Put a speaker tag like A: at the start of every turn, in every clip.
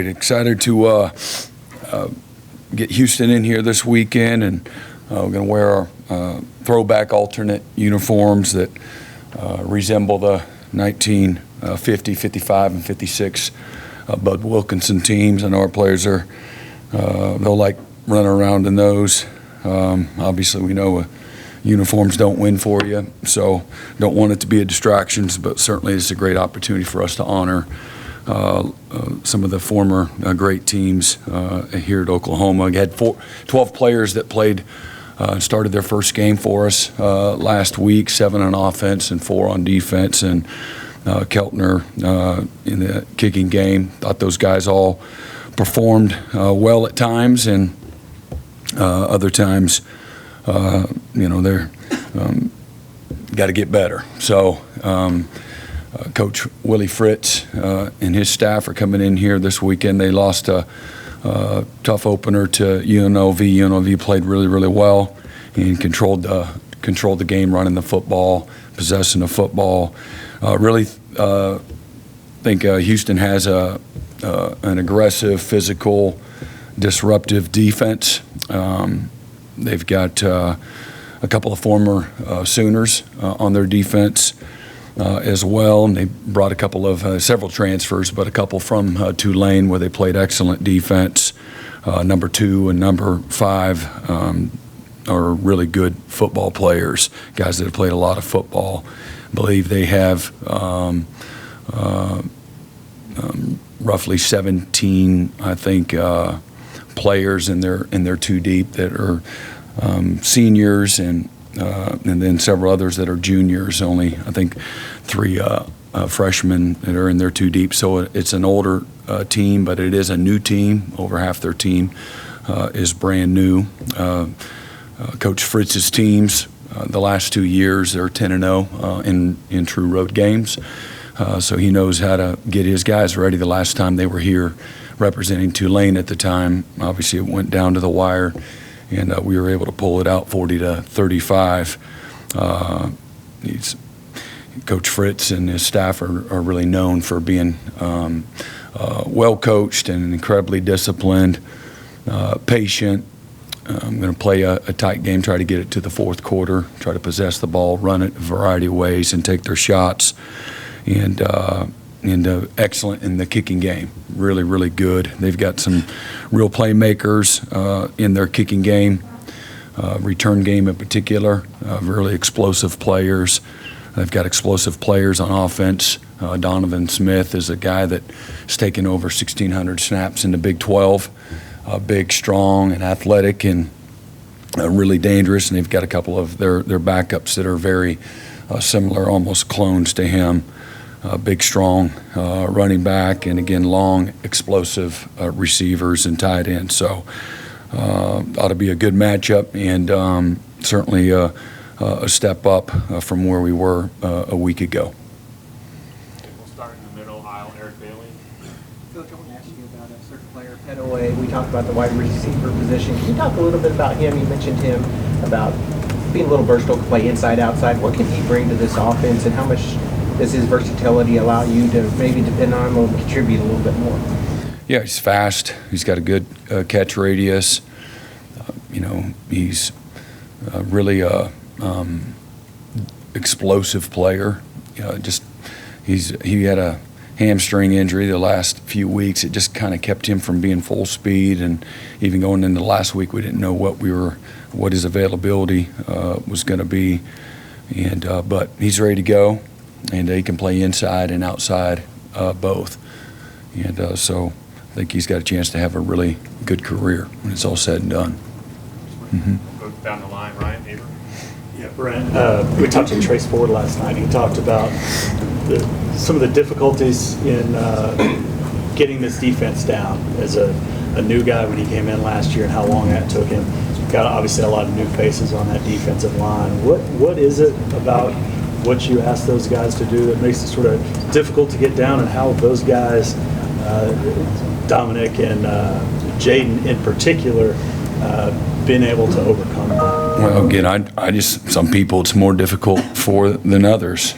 A: Excited to get Houston in here this weekend, and we're going to wear our throwback alternate uniforms that resemble the 1950, 55, and 56 Bud Wilkinson teams. I know our players they'll like running around in those. Obviously, we know uniforms don't win for you, so don't want it to be a distraction, but certainly it's a great opportunity for us to honor some of the former great teams here at Oklahoma. We had 12 players that played started their first game for us last week, 7 on offense and 4 on defense, and Keltner in the kicking game. Thought those guys all performed well at times, and other times, they're got to get better. So Coach Willie Fritz and his staff are coming in here this weekend. They lost a tough opener to UNLV. UNLV played really, really well and controlled the game, running the football, possessing the football. Really think Houston has an aggressive, physical, disruptive defense. They've got a couple of former Sooners on their defense as well, and they brought a couple of several transfers, but a couple from Tulane where they played excellent defense. Number 2 and number 5 are really good football players, guys that have played a lot of football. I believe they have roughly 17, I think, players in their 2 deep that are seniors, and then several others that are juniors. Only, I think, 3 freshmen that are in their 2 deep. So it's an older team, but it is a new team. Over half their team is brand new. Coach Fritz's teams, the last 2 years, they're 10-0 in true road games. So he knows how to get his guys ready. The last time they were here representing Tulane at the time, obviously it went down to the wire, and we were able to pull it out 40-35. Coach Fritz and his staff are really known for being well coached and incredibly disciplined, patient. I'm going to play a tight game, try to get it to the fourth quarter, try to possess the ball, run it a variety of ways, and take their shots. And excellent in the kicking game. Really, really good. They've got some real playmakers in their kicking game, return game in particular, really explosive players. They've got explosive players on offense. Donovan Smith is a guy that's taken over 1,600 snaps in the Big 12. Big, strong, and athletic, and really dangerous. And they've got a couple of their backups that are very similar, almost clones to him. Big, strong running back, and again, long, explosive receivers and tight ends. So ought to be a good matchup, and certainly a step up from where we were a week ago.
B: We'll start in the middle aisle. Eric Bailey.
C: Coach, I want to ask you about a certain player, Petaway. We talked about the wide receiver position. Can you talk a little bit about him? You mentioned him about being a little versatile, can play inside, outside. What can he bring to this offense, and how much does his versatility allow you to maybe depend on him or contribute a little bit more?
A: Yeah, he's fast. He's got a good catch radius. He's really explosive player. He had a hamstring injury the last few weeks. It just kind of kept him from being full speed, and even going into last week, we didn't know what his availability was going to be. But he's ready to go. And he can play inside and outside both. And so I think he's got a chance to have a really good career when it's all said and done.
B: Mm-hmm. Go down the line, Ryan Avery.
D: Yeah, Brent, we talked to Trace Ford last night. He talked about some of the difficulties in getting this defense down as a new guy when he came in last year, and how long that took him. Got obviously a lot of new faces on that defensive line. What is it about what you ask those guys to do that makes it sort of difficult to get down, and how those guys, Dominic and Jaden in particular, been able to overcome that?
A: Well, again, some people it's more difficult for than others.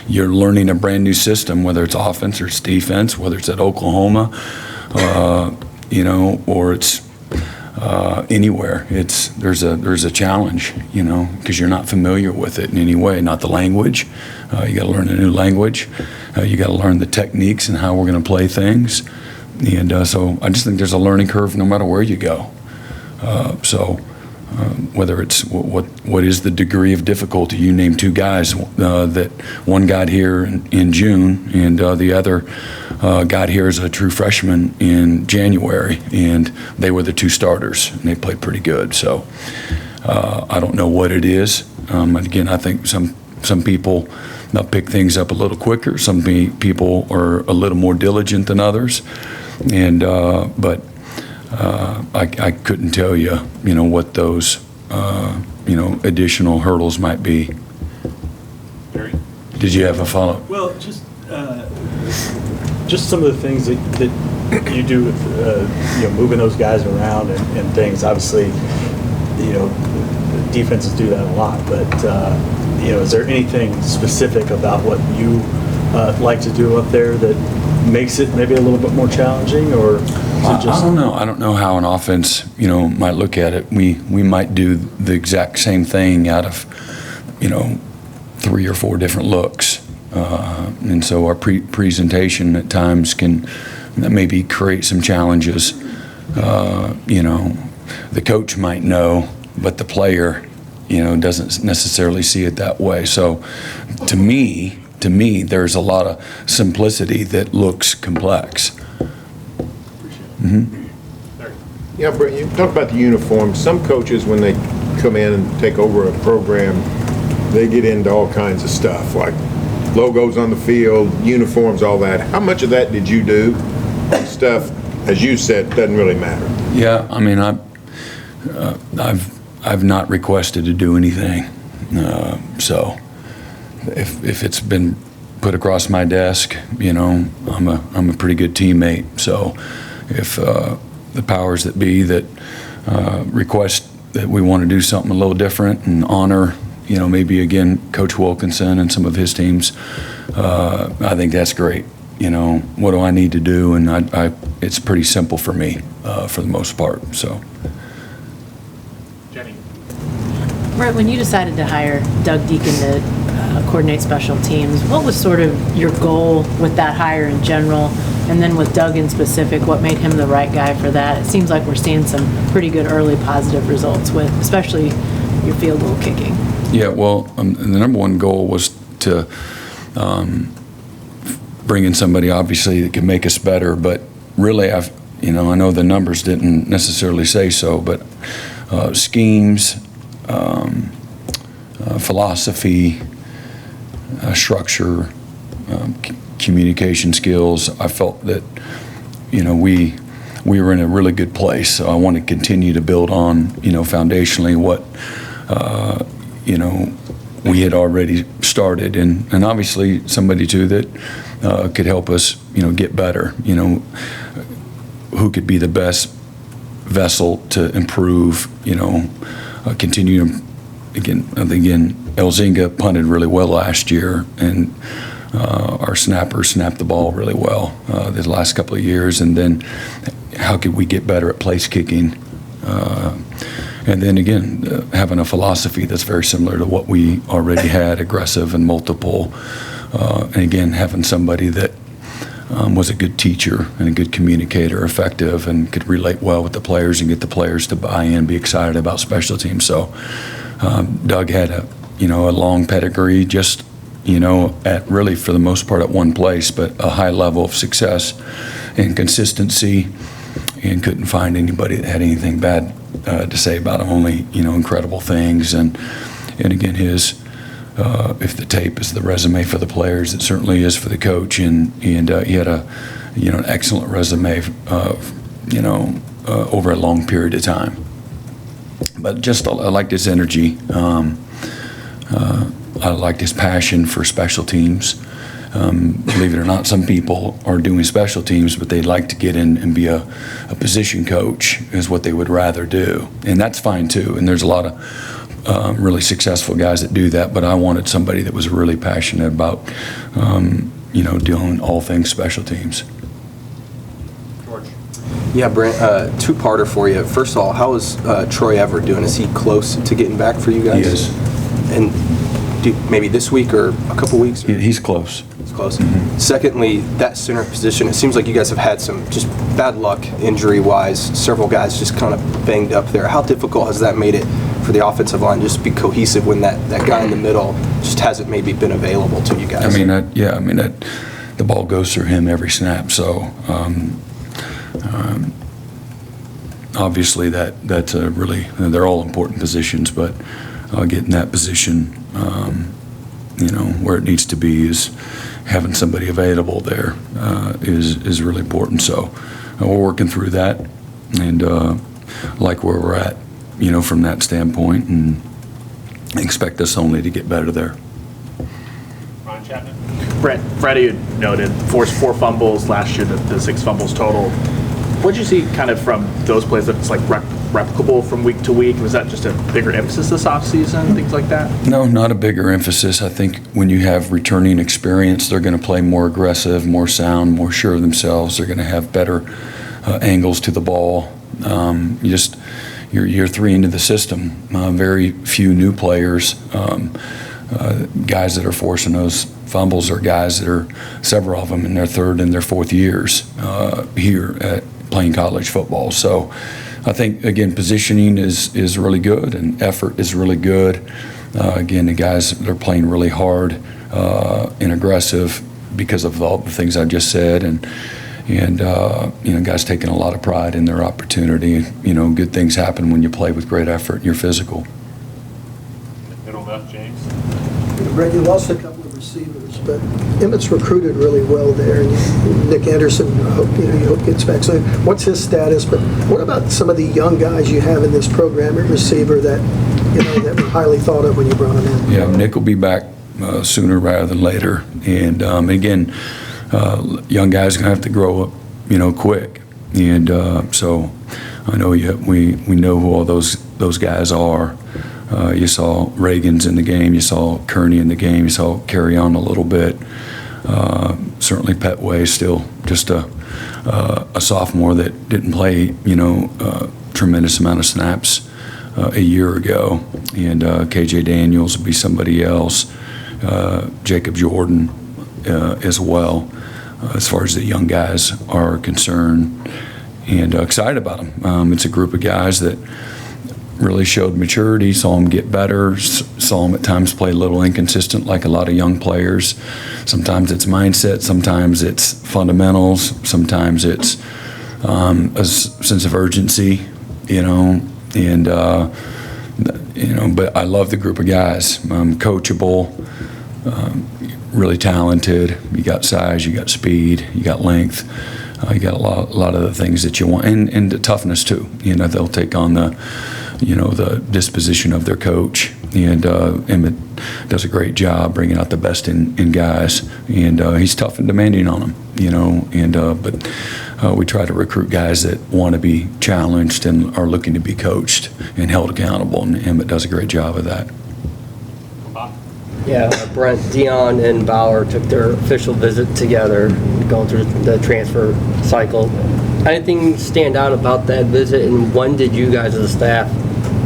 A: you're learning a brand new system, whether it's offense or it's defense, whether it's at Oklahoma, or it's anywhere. There's a challenge, because you're not familiar with it in any way. Not the language. You got to learn a new language. You got to learn the techniques and how we're going to play things. And so I just think there's a learning curve no matter where you go. Whether it's what is the degree of difficulty. You named two guys that one got here in June and the other got here as a true freshman in January, and they were the two starters and they played pretty good. So I don't know what it is. Again, I think some people pick things up a little quicker. Some people are a little more diligent than others, and but I couldn't tell you, what those, additional hurdles might be.
B: Barry?
A: Did you have a follow-up?
D: Well, just some of the things that you do with, moving those guys around and things. Obviously, defenses do that a lot, but, is there anything specific about what you like to do up there that makes it maybe a little bit more challenging, or is it just?
A: I don't know. I don't know how an offense, might look at it. We might do the exact same thing out of, 3 or 4 different looks. And so our presentation at times can maybe create some challenges. The coach might know, but the player, doesn't necessarily see it that way. So to me, there's a lot of simplicity that looks complex. Mm-hmm.
E: Yeah, Brent, you talk about the uniform. Some coaches, when they come in and take over a program, they get into all kinds of stuff, like logos on the field, uniforms, all that. How much of that did you do? Stuff, as you said, doesn't really matter.
A: Yeah, I mean, I've not requested to do anything. So if it's been put across my desk, I'm a pretty good teammate. So if the powers that be that request that we want to do something a little different and honor, maybe again Coach Wilkinson and some of his teams, I think that's great. What do I need to do? And it's pretty simple for me for the most part. So.
B: Jenny?
F: Brent, when you decided to hire Doug Deacon to coordinate special teams, what was sort of your goal with that hire in general? And then with Doug in specific, what made him the right guy for that? It seems like we're seeing some pretty good early positive results with especially your field goal kicking. Yeah,
A: well, the number one goal was to bring in somebody obviously that could make us better, but really I know the numbers didn't necessarily say so, but schemes, philosophy, structure, communication skills. I felt that we were in a really good place. So I want to continue to build on foundationally what we had already started, and obviously somebody too that could help us get better. Who could be the best vessel to improve. Continue again. Elzinga punted really well last year, and our snappers snapped the ball really well the last couple of years. And then how could we get better at place kicking? And then again, having a philosophy that's very similar to what we already had, aggressive and multiple. And again, having somebody that was a good teacher and a good communicator, effective, and could relate well with the players and get the players to buy in, be excited about special teams. So Doug had a long pedigree, just at really for the most part at one place, but a high level of success and consistency, and couldn't find anybody that had anything bad to say about him. Only incredible things. And again, his if the tape is the resume for the players, it certainly is for the coach. And he had an excellent resume over a long period of time. But just I liked his energy. I liked his passion for special teams. Believe it or not, some people are doing special teams, but they'd like to get in and be a position coach is what they would rather do. And that's fine too. And there's a lot of really successful guys that do that, but I wanted somebody that was really passionate about, doing all things special teams.
B: George.
G: Yeah, Brent, two-parter for you. First of all, how is Troy Everett doing? Is he close to getting back for you guys?
A: He is.
G: And maybe this week or a couple weeks?
A: He's close.
G: It's close. Secondly, that center position, it seems like you guys have had some just bad luck injury-wise. Several guys just kind of banged up there. How difficult has that made it for the offensive line just to be cohesive when that guy in the middle just hasn't maybe been available to you guys?
A: The ball goes through him every snap. So obviously that's a really, they're all important positions, but getting that position, where it needs to be is having somebody available there is really important. So we're working through that and like where we're at, from that standpoint, and expect us only to get better there.
B: Ryan Chapman.
H: Brent, Freddie had noted forced 4 fumbles last year, the 6 fumbles total. What did you see kind of from those plays that's like replicable from week to week? Was that just a bigger emphasis this offseason, things like that?
A: No, not a bigger emphasis. I think when you have returning experience, they're going to play more aggressive, more sound, more sure of themselves. They're going to have better angles to the ball. You're year 3 into the system. Very few new players. Guys that are forcing those fumbles are guys that are, several of them in their 3rd and their 4th years here at playing college football. So I think, again, positioning is really good and effort is really good. Again, the guys, they're playing really hard and aggressive because of all the things I just said, and guys taking a lot of pride in their opportunity. Good things happen when you play with great effort and you're physical.
B: Middle left, James.
I: Brent, you lost a couple of receivers, but Emmett's recruited really well there, and Nick Anderson, you hope gets back. So what's his status? But what about some of the young guys you have in this program at receiver that that were highly thought of when you brought them in?
A: Yeah, Nick will be back sooner rather than later, and again, young guys are gonna have to grow up, quick, and so I know we know who all those guys are. You saw Reagan's in the game. You saw Kearney in the game. You saw Carry On a little bit. Certainly Petway still just a sophomore that didn't play, tremendous amount of snaps a year ago. And KJ Daniels will be somebody else. Jacob Jordan as well, as far as the young guys are concerned. And excited about them. It's a group of guys that really showed maturity, saw them get better, saw them at times play a little inconsistent like a lot of young players. Sometimes it's mindset, sometimes it's fundamentals, sometimes it's a sense of urgency, but I love the group of guys. Coachable, really talented. You got size, you got speed, you got length. You got a lot of the things that you want, and the toughness too. They'll take on the disposition of their coach, and Emmett does a great job bringing out the best in guys, and he's tough and demanding on them, but we try to recruit guys that want to be challenged and are looking to be coached and held accountable, and Emmett does a great job of that.
J: Yeah, Brent, Dion and Bauer took their official visit together, going through the transfer cycle. Anything stand out about that visit, and when did you guys as a staff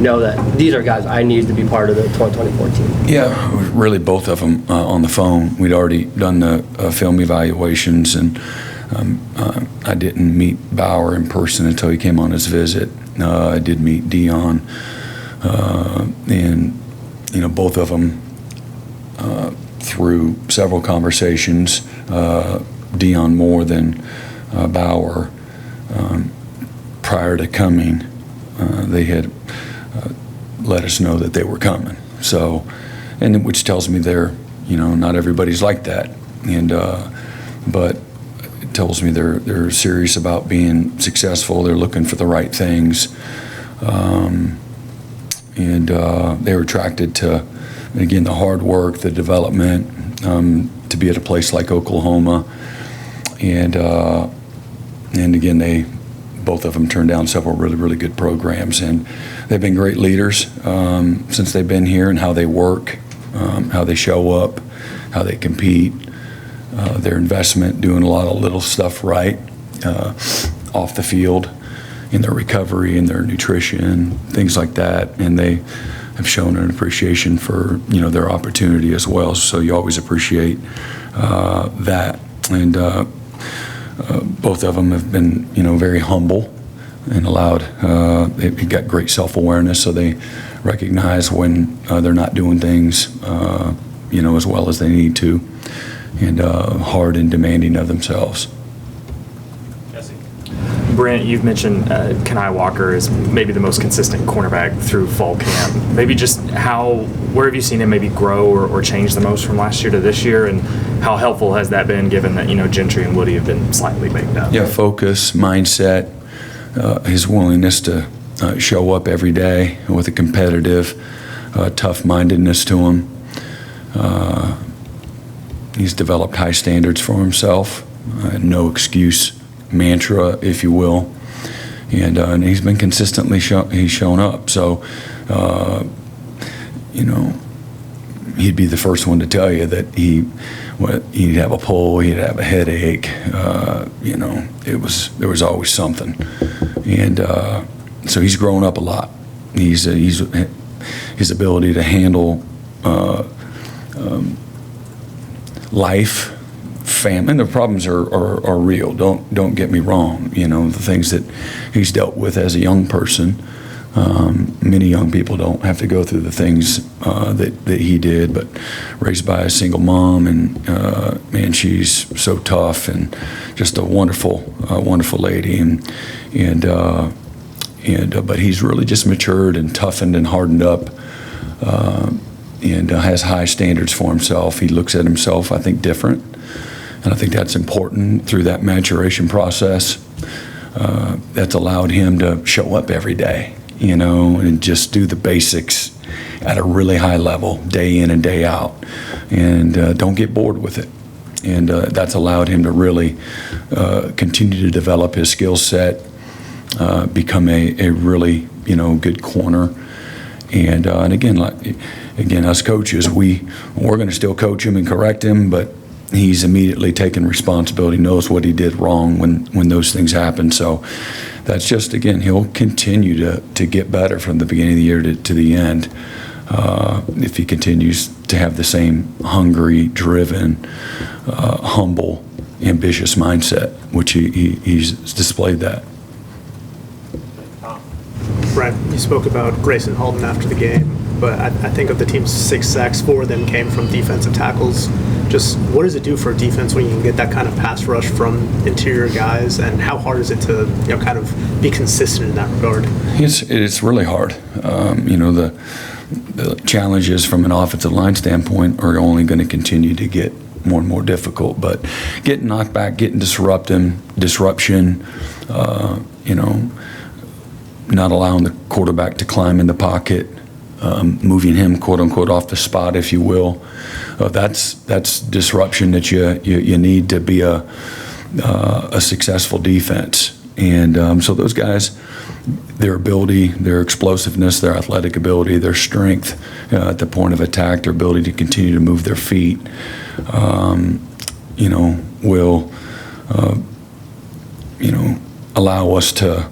J: know that these are guys I need to be part of the 2024 team?
A: Yeah, really both of them on the phone. We'd already done the film evaluations, and I didn't meet Bauer in person until he came on his visit. I did meet Dion, and both of them through several conversations, Dion more than Bauer. Prior to coming, they had let us know that they were coming. So, and which tells me they're, not everybody's like that, and but it tells me they're serious about being successful. They're looking for the right things, and they were attracted to, again, the hard work, the development, to be at a place like Oklahoma, and again, both of them turned down several really, really good programs, and they've been great leaders since they've been here, and how they work, how they show up, how they compete, their investment, doing a lot of little stuff right off the field, in their recovery, in their nutrition, things like that, and they have shown an appreciation for their opportunity as well. So you always appreciate that, and both of them have been very humble and allowed. They've got great self-awareness, so they recognize when they're not doing things as well as they need to, and hard and demanding of themselves.
K: Brent, you've mentioned Kenai Walker is maybe the most consistent cornerback through fall camp. Maybe just where have you seen him maybe grow or change the most from last year to this year, and how helpful has that been given that Gentry and Woody have been slightly banged up?
A: Yeah, focus, mindset, his willingness to show up every day with a competitive, tough-mindedness to him. He's developed high standards for himself, no excuse mantra, if you will, and he's been consistently he's shown up. So, he'd be the first one to tell you that he'd have a pull, he'd have a headache. There was always something, and so he's grown up a lot. He's his ability to handle life. Family, and the problems are real. Don't get me wrong. The things that he's dealt with as a young person. Many young people don't have to go through the things that he did. But raised by a single mom, and man, she's so tough and just a wonderful lady. But he's really just matured and toughened and hardened up. And has high standards for himself. He looks at himself, I think, different. And I think that's important through that maturation process. That's allowed him to show up every day, and just do the basics at a really high level, day in and day out, and don't get bored with it. And that's allowed him to really continue to develop his skill set, become a really good corner. And again, us coaches, we're going to still coach him and correct him, but he's immediately taken responsibility, knows what he did wrong when those things happen. So that's just, again, he'll continue to get better from the beginning of the year to the end if he continues to have the same hungry, driven, humble, ambitious mindset, which he's displayed that.
L: Brent, you spoke about Grayson Halton after the game, but I think of the team's 6 sacks, 4 of them came from defensive tackles. Just what does it do for a defense when you can get that kind of pass rush from interior guys, and how hard is it to kind of be consistent in that regard?
A: It's really hard. The challenges from an offensive line standpoint are only going to continue to get more and more difficult. But getting knocked back, getting disruption, not allowing the quarterback to climb in the pocket, moving him, quote unquote, off the spot, if you will. That's disruption that you need to be a successful defense. And so those guys, their ability, their explosiveness, their athletic ability, their strength at the point of attack, their ability to continue to move their feet, will allow us to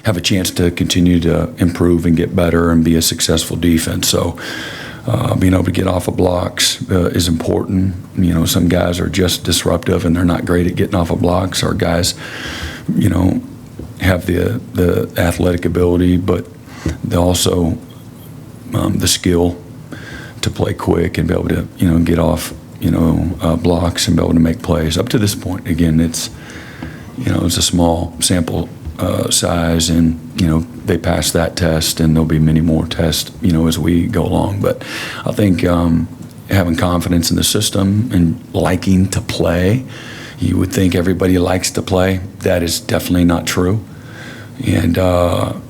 A: have a chance to continue to improve and get better and be a successful defense. So being able to get off of blocks is important. Some guys are just disruptive and they're not great at getting off of blocks. Our guys, have the athletic ability, but they also the skill to play quick and be able to, get off, blocks and be able to make plays. Up to this point, again, it's a small sample size, and they pass that test, and there'll be many more tests as we go along. But I think having confidence in the system and liking to play, you would think everybody likes to play. That is definitely not true. And our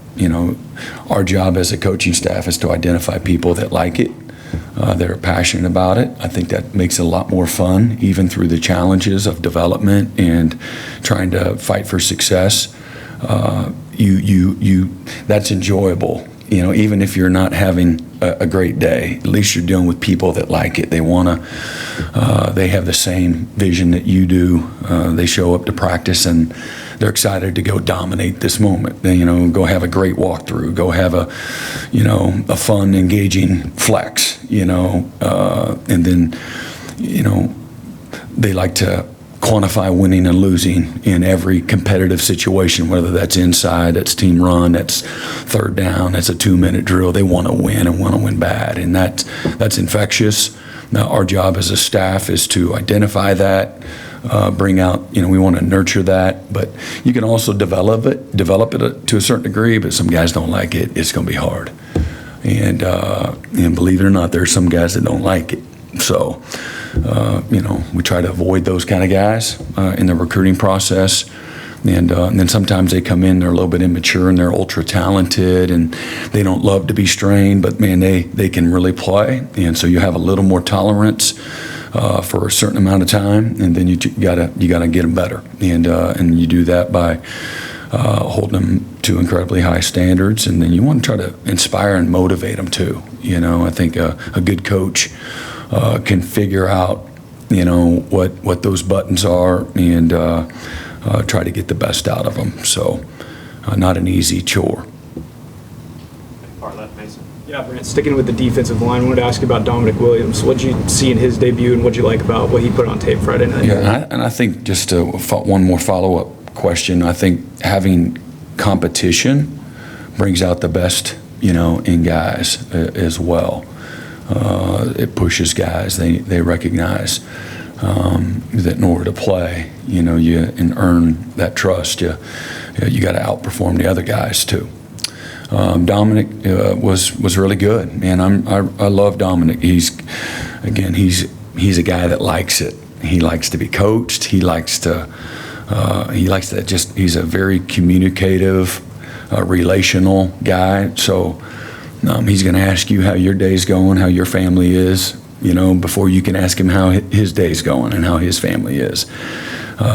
A: job as a coaching staff is to identify people that like it that are passionate about it. I think that makes it a lot more fun, even through the challenges of development and trying to fight for success. That's enjoyable. You know, even if you're not having a great day, at least you're dealing with people that like it. They they have the same vision that you do. They show up to practice and they're excited to go dominate this moment. They, go have a great walkthrough, go have a fun, engaging flex, and then, they like to quantify winning and losing in every competitive situation, whether that's inside, that's team run, that's third down, that's a 2-minute drill. They want to win and want to win bad, and that's infectious. Now, our job as a staff is to identify that, bring out, we want to nurture that, but you can also develop it to a certain degree, but some guys don't like it. It's going to be hard. And believe it or not, there's some guys that don't like it. So, we try to avoid those kind of guys in the recruiting process. And then sometimes they come in, they're a little bit immature and they're ultra talented and they don't love to be strained, but man, they can really play. And so you have a little more tolerance for a certain amount of time, and then you gotta get them better. And you do that by holding them to incredibly high standards, and then you want to try to inspire and motivate them too. I think a good coach can figure out, what those buttons are and try to get the best out of them. So, not an easy chore.
B: Far left, Mason.
M: Yeah, Brent, sticking with the defensive line, I wanted to ask you about Dominic Williams. What did you see in his debut, and what did you like about what he put on tape Friday night?
A: Yeah, and I think just one more follow-up question. I think having competition brings out the best, in guys as well. It pushes guys. They recognize that in order to play, and earn that trust, you got to outperform the other guys too. Dominic was really good, man. I love Dominic. He's a guy that likes it. He likes to be coached. He's a very communicative, relational guy. So he's going to ask you how your day's going, how your family is, before you can ask him how his day's going and how his family is.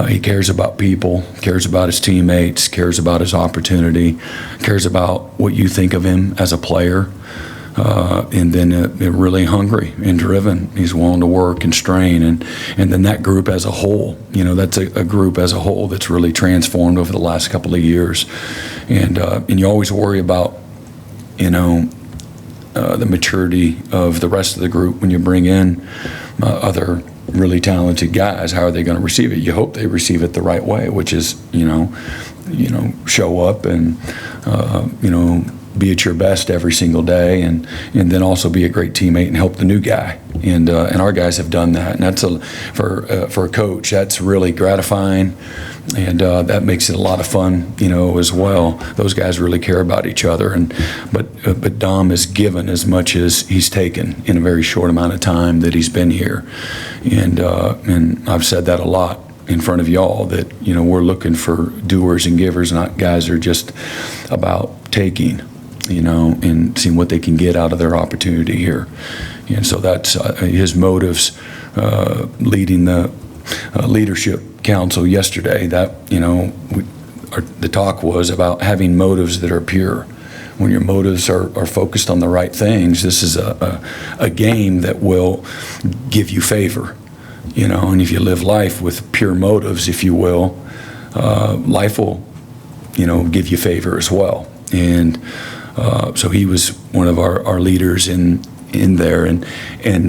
A: He cares about people, cares about his teammates, cares about his opportunity, cares about what you think of him as a player, and then really hungry and driven. He's willing to work and strain, and then that group as a whole, that's a group as a whole that's really transformed over the last couple of years. And you always worry about, the maturity of the rest of the group when you bring in other really talented guys. How are they going to receive it? You hope they receive it the right way, which is, show up and, be at your best every single day, and then also be a great teammate and help the new guy. And our guys have done that, and that's for a coach, that's really gratifying, and that makes it a lot of fun, as well. Those guys really care about each other, but Dom has given as much as he's taken in a very short amount of time that he's been here, and I've said that a lot in front of y'all, that we're looking for doers and givers, not guys that are just about taking, and seeing what they can get out of their opportunity here. And so that's his motives leading the leadership council yesterday. That the talk was about having motives that are pure. When your motives are focused on the right things, this is a game that will give you favor. And if you live life with pure motives, if you will, life will, give you favor as well. And so he was one of our leaders in there, and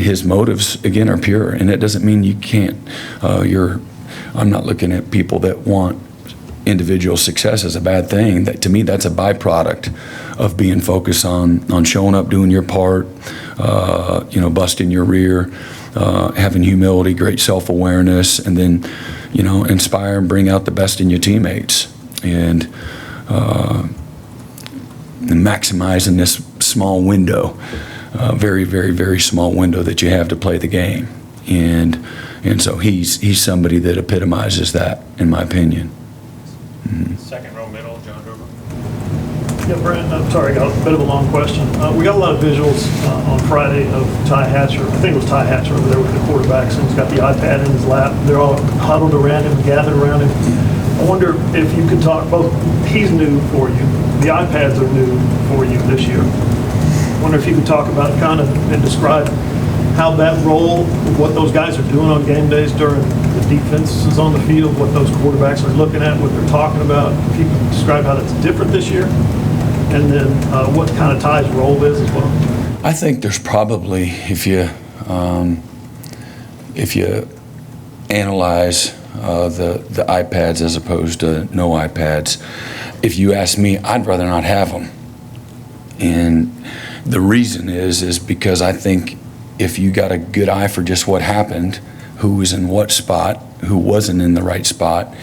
A: his motives again are pure. And it doesn't mean you can't. I'm not looking at people that want individual success as a bad thing. That, to me, that's a byproduct of being focused on showing up, doing your part, busting your rear, having humility, great self-awareness, and then, inspire and bring out the best in your teammates, and maximizing this small window, very, very, very small window that you have to play the game. And so he's somebody that epitomizes that, in my opinion.
B: Second row middle, John Hoover.
N: Yeah, Brent, I'm sorry, I got a bit of a long question. We got a lot of visuals on Friday of Ty Hatcher. I think it was Ty Hatcher over there with the quarterbacks, and he's got the iPad in his lap. They're all huddled around him, gathered around him. I wonder if you could talk, both, he's new for you, the iPads are new for you this year. I wonder if you could talk about kind of and describe how that role, what those guys are doing on game days during the defense is on the field, what those quarterbacks are looking at, what they're talking about. If you could describe how that's different this year, and then what kind of Ty's role is as well.
A: I think there's probably, if you analyze the iPads as opposed to no iPads, if you ask me, I'd rather not have them. And the reason is because I think if you got a good eye for just what happened, who was in what spot, who wasn't in the right spot,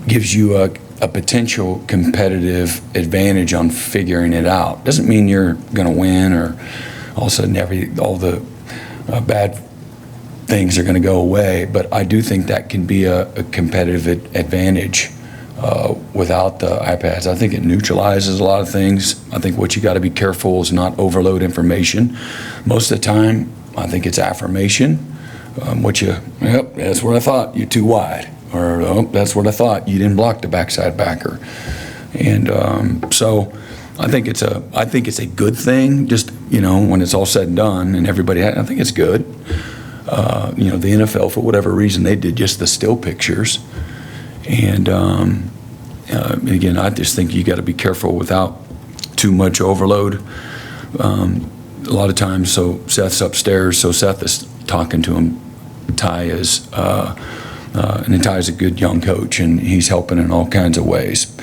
A: gives you a potential competitive advantage on figuring it out. Doesn't mean you're going to win or all of a sudden all the bad things are going to go away, but I do think that can be a competitive advantage without the iPads. I think it neutralizes a lot of things. I think what you got to be careful is not overload information. Most of the time, I think it's affirmation. Yep, that's what I thought, you're too wide. Or, oh, that's what I thought, you didn't block the backside backer. And so I think it's a good thing, just, when it's all said and done and everybody, I think it's good. The NFL, for whatever reason, they did just the still pictures. And again, I just think you got to be careful without too much overload. A lot of times, so Seth's upstairs, so Seth is talking to him. Ty is, and Ty is a good young coach, and he's helping in all kinds of ways.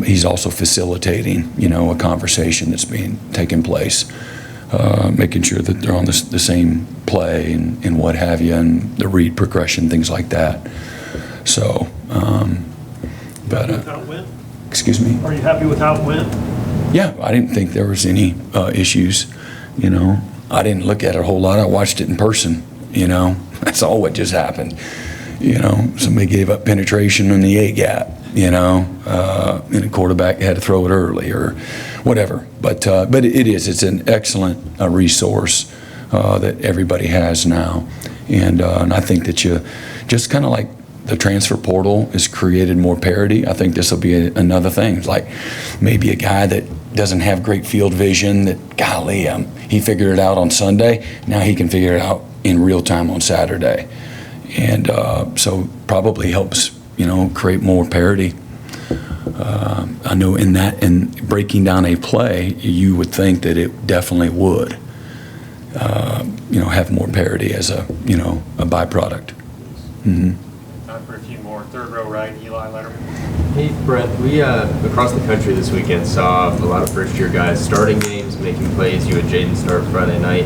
A: He's also facilitating, a conversation that's being taking place, making sure that they're on the same play and what have you, and the read progression, things like that. So,
N: Without win?
A: Excuse me?
N: Are you happy with how it went?
A: Yeah, I didn't think there was any issues, I didn't look at it a whole lot. I watched it in person, That's all what just happened. Somebody gave up penetration in the A gap, and a quarterback had to throw it early or whatever. But it's an excellent resource that everybody has now. And I think that you just kind of like the transfer portal has created more parity. I think this will be another thing. Like maybe a guy that doesn't have great field vision, that golly, he figured it out on Sunday. Now he can figure it out in real time on Saturday. And so probably helps, create more parity. I know in breaking down a play, you would think that it definitely would, have more parity as a byproduct. Mm-hmm.
B: Time for a few more. Third row right, Eli Letterman.
O: Hey, Brent, we across the country this weekend saw a lot of first-year guys starting games, making plays. You had Jaden start Friday night.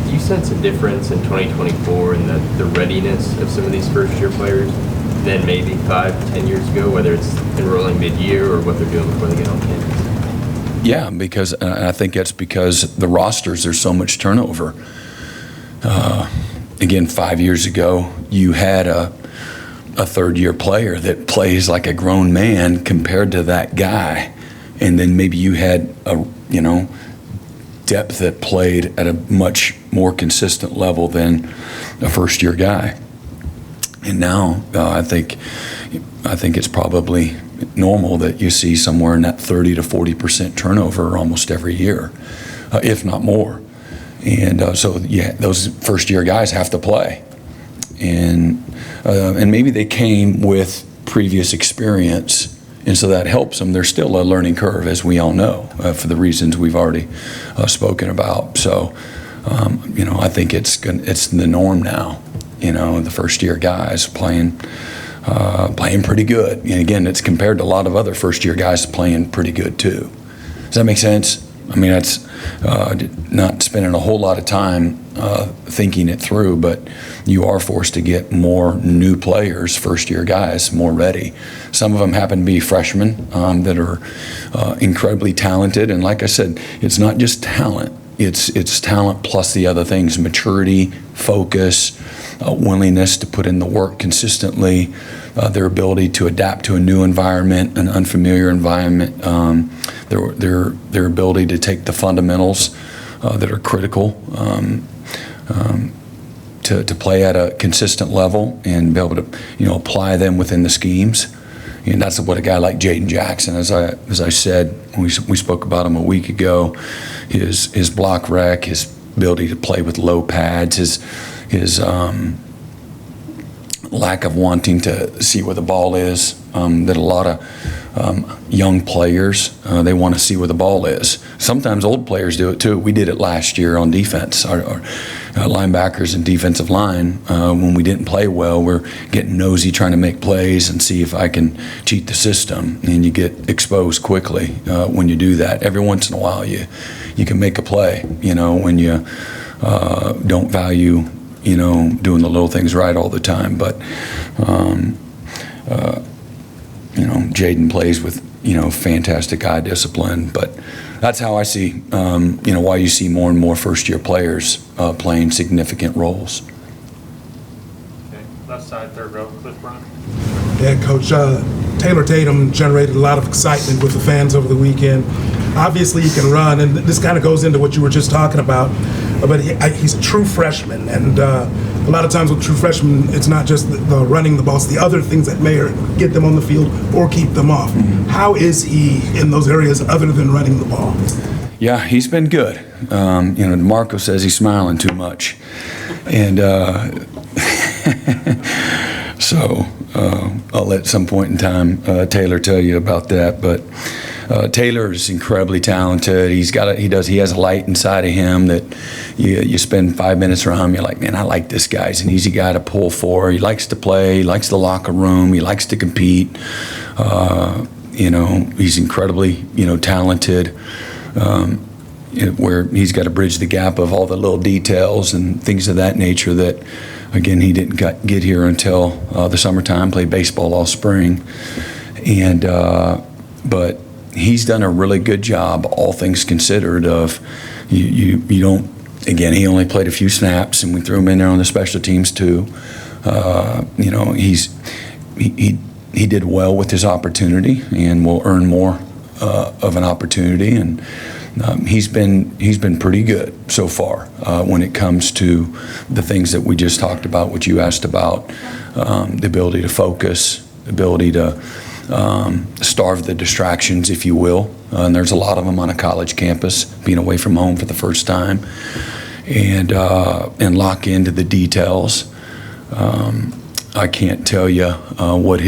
O: Do you sense a difference in 2024 in the readiness of some of these first-year players than maybe 5-10 years ago, whether it's enrolling mid-year or what they're doing before they get on campus?
A: Yeah, because I think that's because the rosters, there's so much turnover. Again, 5 years ago, you had a third-year player that plays like a grown man compared to that guy, and then maybe you had depth that played at a much more consistent level than a first-year guy. And now I think it's probably normal that you see somewhere in that 30 to 40% turnover almost every year, if not more. And so those first-year guys have to play, and maybe they came with previous experience. And so that helps them. There's still a learning curve, as we all know, for the reasons we've already spoken about. So, I think it's the norm now. The first-year guys playing pretty good. And again, it's compared to a lot of other first-year guys playing pretty good too. Does that make sense? I mean, that's not spending a whole lot of time thinking it through, but you are forced to get more new players, first-year guys, more ready. Some of them happen to be freshmen that are incredibly talented. And like I said, it's not just talent. it's talent plus the other things: maturity, focus, willingness to put in the work consistently, their ability to adapt to a new environment, an unfamiliar environment, their ability to take the fundamentals that are critical to play at a consistent level and be able to apply them within the schemes. And that's what a guy like Jaden Jackson, as I said, we spoke about him a week ago, his block rec, his ability to play with low pads, his lack of wanting to see where the ball is, that a lot of young players, they want to see where the ball is. Sometimes old players do it too. We did it last year on defense. Our linebackers and defensive line, when we didn't play well, we're getting nosy trying to make plays and see if I can cheat the system, and you get exposed quickly when you do that. Every once in a while you can make a play, when you don't value doing the little things right all the time. But Jaden plays with fantastic eye discipline. But that's how I see why you see more and more first-year players playing significant roles.
B: Okay, left side, third row, Cliff Brown.
P: Yeah, Coach, Taylor Tatum generated a lot of excitement with the fans over the weekend. Obviously, he can run, and this kind of goes into what you were just talking about. But he's a true freshman, and a lot of times with true freshmen, it's not just the running the ball, it's the other things that may get them on the field or keep them off. How is he in those areas other than running the ball?
A: Yeah, he's been good. DeMarco says he's smiling too much. And so I'll let some point in time Taylor tell you about that. But Taylor is incredibly talented. He has a light inside of him that you spend 5 minutes around him, you're like, man, I like this guy. He's an easy guy to pull for. He likes to play. He likes the locker room. He likes to compete. He's incredibly, talented. Where he's got to bridge the gap of all the little details and things of that nature that, again, he didn't get here until the summertime, played baseball all spring. But he's done a really good job, all things considered, of you don't, again, he only played a few snaps, and we threw him in there on the special teams too. He did well with his opportunity and will earn more of an opportunity, and he's been pretty good so far when it comes to the things that we just talked about, what you asked about, the ability to focus, the ability to starve the distractions, if you will. And there's a lot of them on a college campus, being away from home for the first time, and lock into the details. I can't tell you what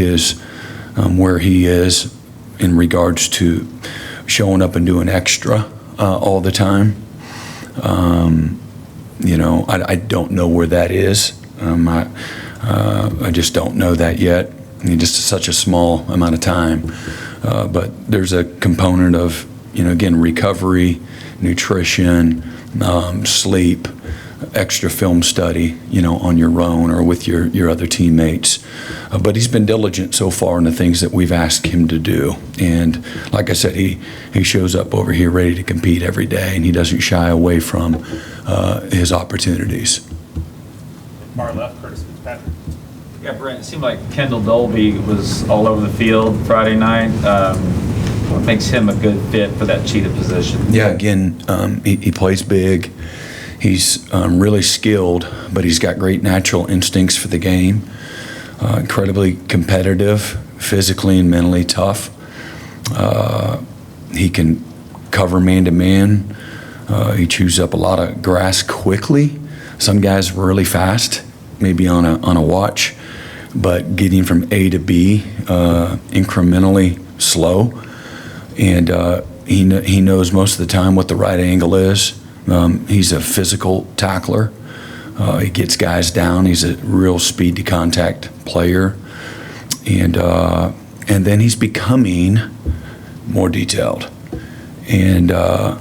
A: where he is in regards to showing up and doing extra all the time. I don't know where that is. I just don't know that yet. Just such a small amount of time. But there's a component of, again, recovery, nutrition, sleep, extra film study, on your own or with your other teammates. But he's been diligent so far in the things that we've asked him to do. And like I said, he shows up over here ready to compete every day, and he doesn't shy away from his opportunities.
B: Far left, Curtis Fitzpatrick.
Q: Yeah, Brent, it seemed like Kendall Dolby was all over the field Friday night. What makes him a good fit for that cheetah position?
A: Yeah, again, he plays big. He's really skilled, but he's got great natural instincts for the game. Incredibly competitive, physically and mentally tough. He can cover man-to-man. He chews up a lot of grass quickly. Some guys are really fast, maybe on a watch, but getting from A to B incrementally slow. And he knows most of the time what the right angle is. He's a physical tackler. He gets guys down. He's a real speed to contact player. And then he's becoming more detailed. And, a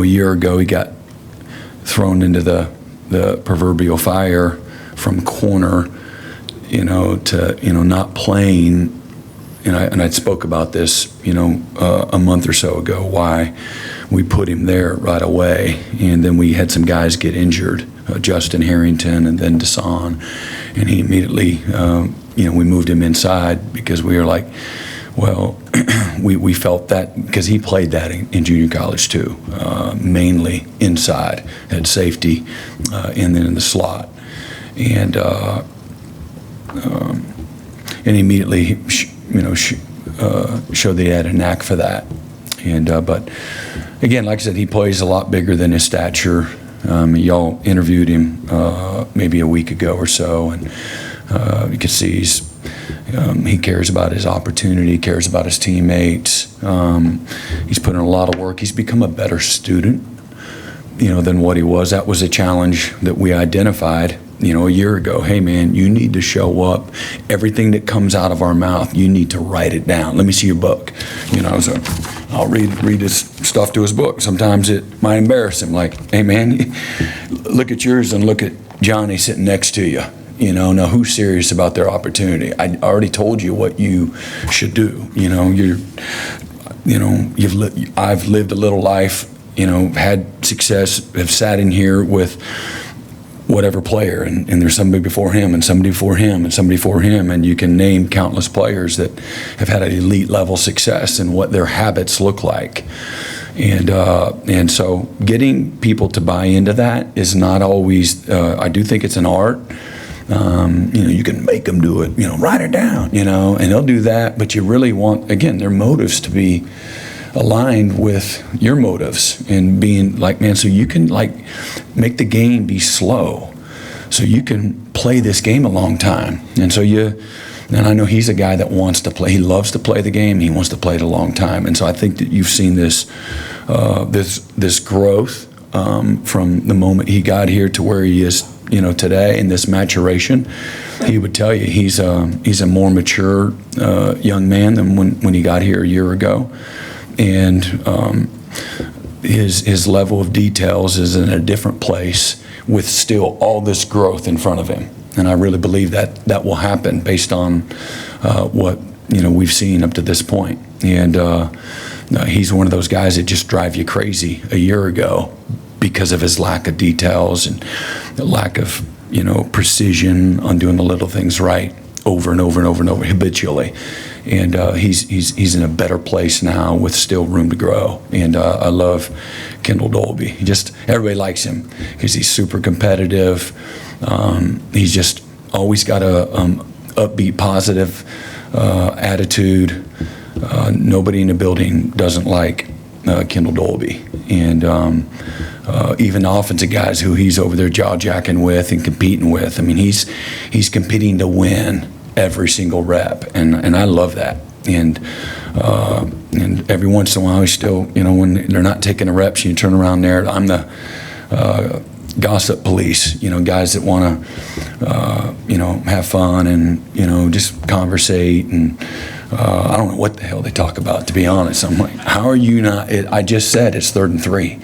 A: year ago he got thrown into the proverbial fire from corner, to, not playing. And I spoke about this, a month or so ago, why we put him there right away. And then we had some guys get injured, Justin Harrington and then Desan, and he immediately, we moved him inside because we were like, well, we felt that because he played that in junior college too, mainly inside at safety, and then in the slot, and immediately, showed that he had a knack for that, and but again, like I said, he plays a lot bigger than his stature. Y'all interviewed him maybe a week ago or so, and you can see he cares about his opportunity, cares about his teammates. He's put in a lot of work. He's become a better student, than what he was. That was a challenge that we identified, a year ago. Hey, man, you need to show up. Everything that comes out of our mouth, you need to write it down. Let me see your book. So I'll read his stuff to his book. Sometimes it might embarrass him. Like, hey, man, look at yours and look at Johnny sitting next to you. Now who's serious about their opportunity? I already told you what you should do. I've lived a little life, had success, have sat in here with whatever player, and there's somebody before him and somebody before him and somebody before him, and you can name countless players that have had an elite level success and what their habits look like. And so getting people to buy into that is not always, I do think it's an art. You can make them do it, write it down, and they'll do that, but you really want, again, their motives to be aligned with your motives and being like, man, so you can make the game be slow so you can play this game a long time. And so and I know he's a guy that wants to play. He loves to play the game. He wants to play it a long time. And so I think that you've seen this growth from the moment he got here to where he is, today, in this maturation. He would tell you he's a more mature young man than when he got here a year ago. And his level of details is in a different place with still all this growth in front of him. And I really believe that will happen based on what we've seen up to this point. And he's one of those guys that just drive you crazy a year ago because of his lack of details and the lack of precision on doing the little things right over and over and over and over habitually. And he's in a better place now with still room to grow. And I love Kendall Dolby. Everybody likes him because he's super competitive. He's just always got a upbeat, positive attitude. Nobody in the building doesn't like Kendall Dolby. And even the offensive guys who he's over there jaw-jacking with and competing with, I mean, he's competing to win every single rep, and I love that. And every once in a while, he's still, when they're not taking the reps, you turn around there. I'm the gossip police, guys that want to, have fun and just conversate. And I don't know what the hell they talk about, to be honest. I'm like, how are you not? I just said it's 3rd and 3.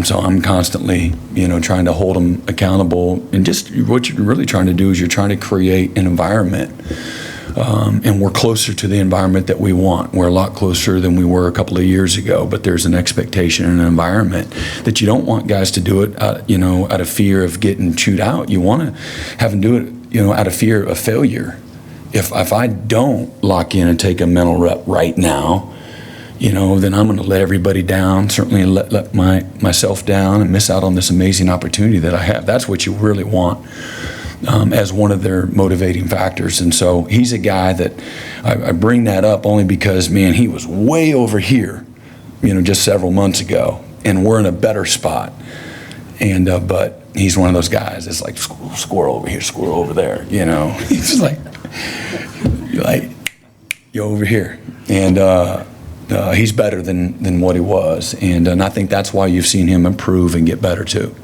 A: So I'm constantly, trying to hold them accountable. And just what you're really trying to do is you're trying to create an environment. And we're closer to the environment that we want. We're a lot closer than we were a couple of years ago, but there's an expectation and an environment that you don't want guys to do it, out of fear of getting chewed out. You want to have them do it, out of fear of failure. If I don't lock in and take a mental rep right now, then I'm going to let everybody down, certainly let myself down and miss out on this amazing opportunity that I have. That's what you really want as one of their motivating factors. And so he's a guy that I bring that up only because, man, he was way over here, just several months ago, and we're in a better spot. And but he's one of those guys that's like squirrel over here, squirrel over there. He's just like you're over here. And he's better than what he was, and I think that's why you've seen him improve and get better too.